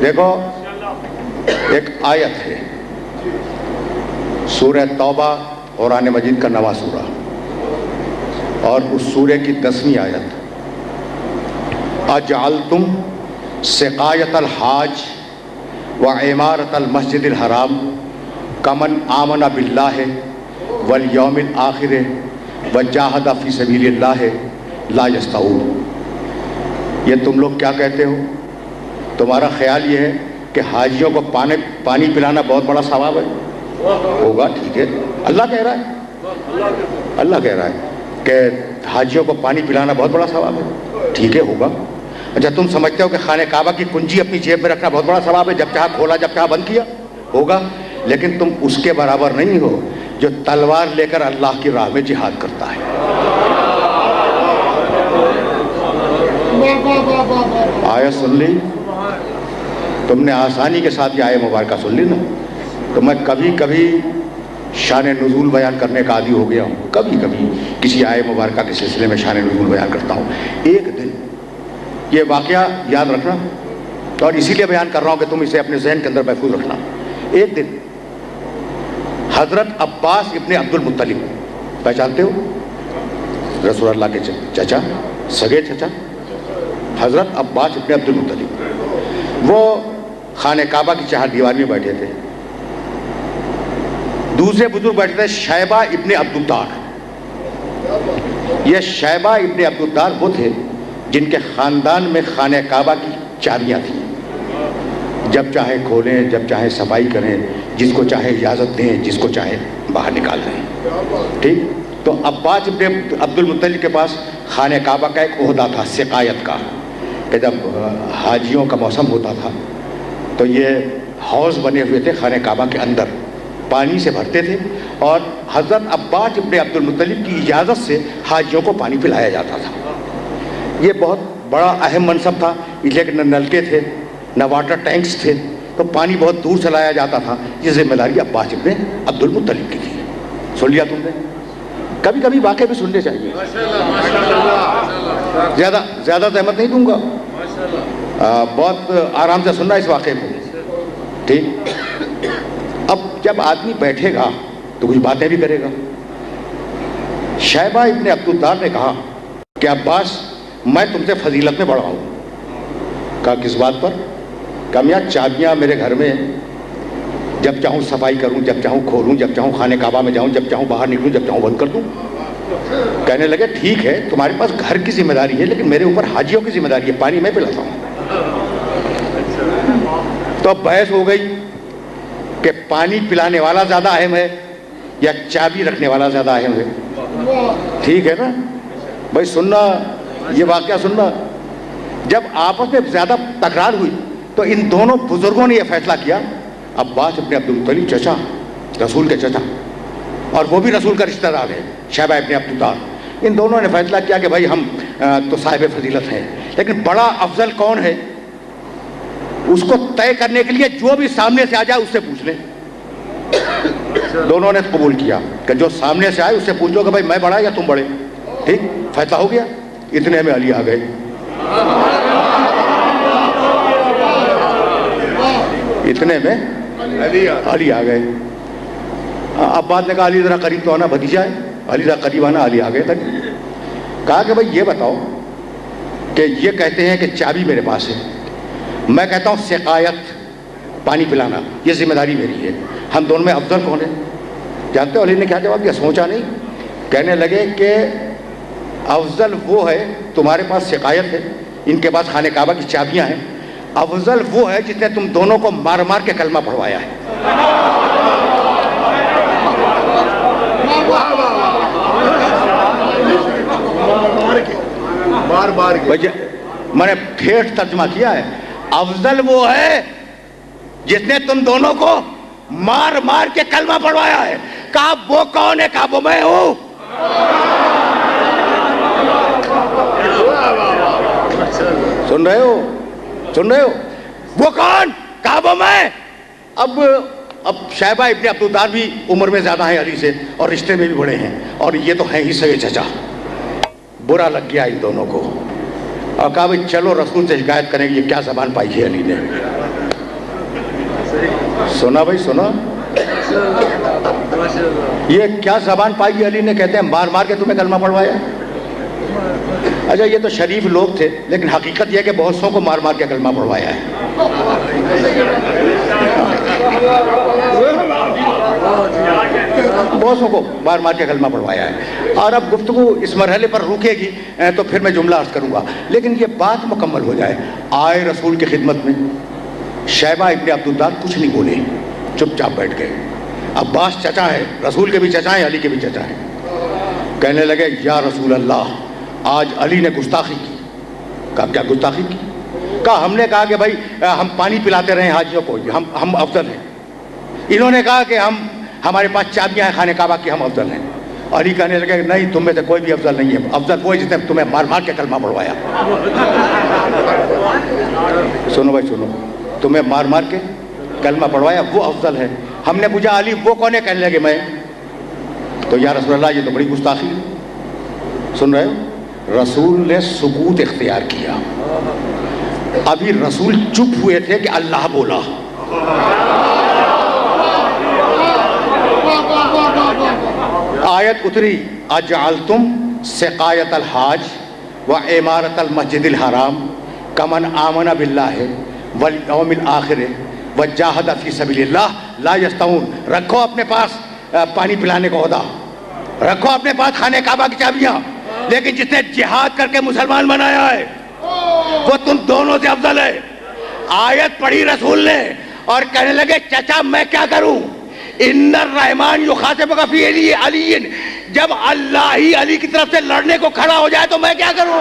دیکھو ایک آیت ہے سورہ توبہ قرآن مجید کا 9واں سورہ، اور اس سورہ کی 10ویں آیت، اجعلتم سقایۃ الحاج وعمارۃ المسجد الحرام کمن آمن باللہ والیوم الآخر وجاہد فی سبیل اللہ لا یستوون۔ یہ تم لوگ کیا کہتے ہو؟ تمہارا خیال یہ ہے کہ حاجیوں کو پانی پلانا بہت بڑا ثواب ہے؟ ہوگا، ٹھیک ہے، اللہ کہہ رہا ہے، اللہ کہہ رہا ہے کہ حاجیوں کو پانی پلانا بہت بڑا ثواب ہے، ٹھیک ہے، ہوگا۔ اچھا تم سمجھتے ہو کہ خانہ کعبہ کی کنجی اپنی جیب میں رکھنا بہت بڑا ثواب ہے؟ جب چاہا کھولا، جب چاہا بند کیا، ہوگا، لیکن تم اس کے برابر نہیں ہو جو تلوار لے کر اللہ کی راہ میں جہاد کرتا ہے۔ آیت سن لی تم نے، آسانی کے ساتھ یہ آیت مبارکہ سن لی نا؟ تو میں کبھی کبھی شان نزول بیان کرنے کا عادی ہو گیا ہوں، کبھی کبھی کسی آیت مبارکہ کے سلسلے میں شان نزول بیان کرتا ہوں۔ ایک دن یہ واقعہ یاد رکھنا، اور اسی لیے بیان کر رہا ہوں کہ تم اسے اپنے ذہن کے اندر محفوظ رکھنا۔ ایک دن حضرت عباس ابن عبد المطلب، پہچانتے ہو؟ رسول اللہ کے چچا، سگے چچا، حضرت عباس ابن عبد المطلب، وہ خانہ کعبہ کی چہار دیوار میں بیٹھے تھے۔ دوسرے بزرگ بیٹھے تھے شیبہ ابن عبدالدار۔ یہ شیبہ ابن عبدالدار وہ تھے جن کے خاندان میں خانہ کعبہ کی چابیاں تھیں، جب چاہے کھولیں، جب چاہے صفائی کریں، جس کو چاہے اجازت دیں، جس کو چاہے باہر نکال دیں، ٹھیک؟ تو عباس ابن عبد المطلب کے پاس خانہ کعبہ کا ایک عہدہ تھا سقایت کا، کہ جب حاجیوں کا موسم ہوتا تھا تو یہ حوض بنے ہوئے تھے خانہ کعبہ کے اندر، پانی سے بھرتے تھے، اور حضرت عباس ابن عبد المطلب کی اجازت سے حاجیوں کو پانی پلایا جاتا تھا۔ یہ بہت بڑا اہم منصب تھا، اس لیے کہ نہ نلکے تھے نہ واٹر ٹینکس تھے، تو پانی بہت دور سے لایا جاتا تھا۔ یہ ذمہ داری عباس ابن عبد المطلب کی تھی۔ سن لیا تم نے؟ کبھی کبھی واقعے بھی سننے چاہیے، زیادہ زحمت نہیں دوں گا، بہت آرام سے سننا اس واقعے کو، ٹھیک؟ اب جب آدمی بیٹھے گا تو کچھ باتیں بھی کرے گا۔ شیبہ ابن عبدالدار نے کہا کہ عباس میں تم سے فضیلت میں بڑا ہوں۔ کہا کس بات پر؟ کہا میاں چابیاں میرے گھر میں، جب چاہوں صفائی کروں، جب چاہوں کھولوں، جب چاہوں خانہ کعبہ میں جاؤں، جب چاہوں باہر نکلوں، جب چاہوں بند کر دوں۔ کہنے لگے ٹھیک ہے تمہارے پاس گھر کی ذمہ داری ہے، لیکن میرے اوپر حاجیوں کی ذمہ داری ہے، پانی میں پلاتا ہوں۔ تو اب بحث ہو گئی کہ پانی پلانے والا زیادہ اہم ہے یا چابی رکھنے والا زیادہ اہم ہے؟ ٹھیک ہے نا بھائی، سننا یہ واقعہ سننا۔ جب آپس میں زیادہ تکرار ہوئی تو ان دونوں بزرگوں نے یہ فیصلہ کیا، عباس ابن عبد المطلب چچا، رسول کے چچا، اور وہ بھی رسول کا رشتہ دار ہے شیبہ ابن عبدالدار، ان دونوں نے فیصلہ کیا کہ بھائی ہم تو صاحب فضیلت ہیں، لیکن بڑا افضل کون ہے اس کو طے کرنے کے لیے جو بھی سامنے سے آ جائے اس سے پوچھ لیں۔ دونوں نے قبول کیا کہ جو سامنے سے آئے اس سے پوچھو کہ بھائی میں بڑا یا تم بڑے، ٹھیک؟ فیصلہ ہو گیا۔ اتنے میں علی آ گئے، اتنے میں علی آ گئے۔ عباس نے کہا علی ذرا قریب تو آنا، بھتیجا ہے، علی ذرا قریب آنا۔ علی آ گئے تک، کہا کہ بھائی یہ بتاؤ کہ یہ کہتے ہیں کہ چابی میرے پاس ہے، میں کہتا ہوں سقایت پانی پلانا یہ ذمہ داری میری ہے، ہم دونوں میں افضل کون ہے؟ جانتے ہو علی نے کیا جواب دیا؟ سوچا نہیں، کہنے لگے کہ افضل وہ ہے، تمہارے پاس سقایت ہے، ان کے پاس خانہ کعبہ کی چابیاں ہیں، افضل وہ ہے جس نے تم دونوں کو مار مار کے کلمہ پڑھوایا ہے۔ میں نے ٹھیٹھ ترجمہ کیا ہے، افضل وہ ہے جس نے تم دونوں کو مار مار کے کلمہ پڑھوایا ہے۔ کہا وہ کون ہے؟ کہا وہ میں ہوں۔ سن رہے ہو؟ سن رہے ہو؟ وہ کون؟ کہا وہ میں۔ اب شیبہ ابن عبدالدار بھی عمر میں زیادہ ہیں علی سے اور رشتے میں بھی بڑے ہیں، اور یہ تو ہیں ہی سگے چچا۔ برا لگ گیا ان دونوں کو۔ اور کہا بھائی چلو رسول سے شکایت کریں گے یہ کیا زبان پائی ہے علی نے. سنا بھائی سنا, یہ کیا زبان پائی ہے علی نے, کہتے ہیں مار مار کے تمہیں کلمہ پڑھوایا. اچھا یہ تو شریف لوگ تھے, لیکن حقیقت یہ کہ بہت سو کو مار مار کے کلمہ پڑھوایا ہے. بہت سو کو مار مار کے کلمہ پڑھوایا ہے. اور اب گفتگو اس مرحلے پر رکے گی تو پھر میں جملہ عرض کروں گا, لیکن یہ بات مکمل ہو جائے. آئے رسول کی خدمت میں, شیبہ ابن عبدالدار کچھ نہیں بولے, چپ چاپ بیٹھ گئے. عباس چچا ہے, رسول کے بھی چچا ہیں, علی کے بھی چچا ہیں. کہنے لگے یا رسول اللہ آج علی نے گستاخی کی. کہا کیا گستاخی کی؟ کہا ہم نے کہا کہ بھائی ہم پانی پلاتے رہے حاجیوں کو, ہم افضل ہیں. انہوں نے کہا کہ ہمارے پاس چابیاں ہیں خانہ کعبہ کی, ہم افضل ہیں. علی کہنے لگے نہیں تم میں سے کوئی بھی افضل نہیں ہے, افضل وہ جس نے تمہیں مار مار کے کلمہ پڑھوایا. سنو بھائی سنو, تمہیں مار مار کے کلمہ پڑھوایا وہ افضل ہے. ہم نے پوچھا علی وہ کون ہے؟ کہنے لگے میں. تو یا رسول اللہ یہ تو بڑی گستاخی ہے. سن رہے ہو, رسول نے سکوت اختیار کیا. ابھی رسول چپ ہوئے تھے کہ اللہ بولا. آیت اتری اجعلتم سقایت الحاج و عمارت المسجد الحرام کمن آمن باللہ والیوم الآخر وجاہد فی سبیل اللہ لا یستوون. رکھو اپنے پاس پانی پلانے کا عہدہ, رکھو اپنے پاس خانہ کعبہ کی چابیاں, لیکن جس نے جہاد کر کے مسلمان بنایا ہے وہ تم دونوں سے افضل ہے. آیت پڑھی رسول نے اور کہنے لگے چچا میں کیا کروں, ان الرحمن یخاطبک فی علی. جب اللہ ہی علی کی طرف سے لڑنے کو کھڑا ہو جائے تو میں کیا کروں.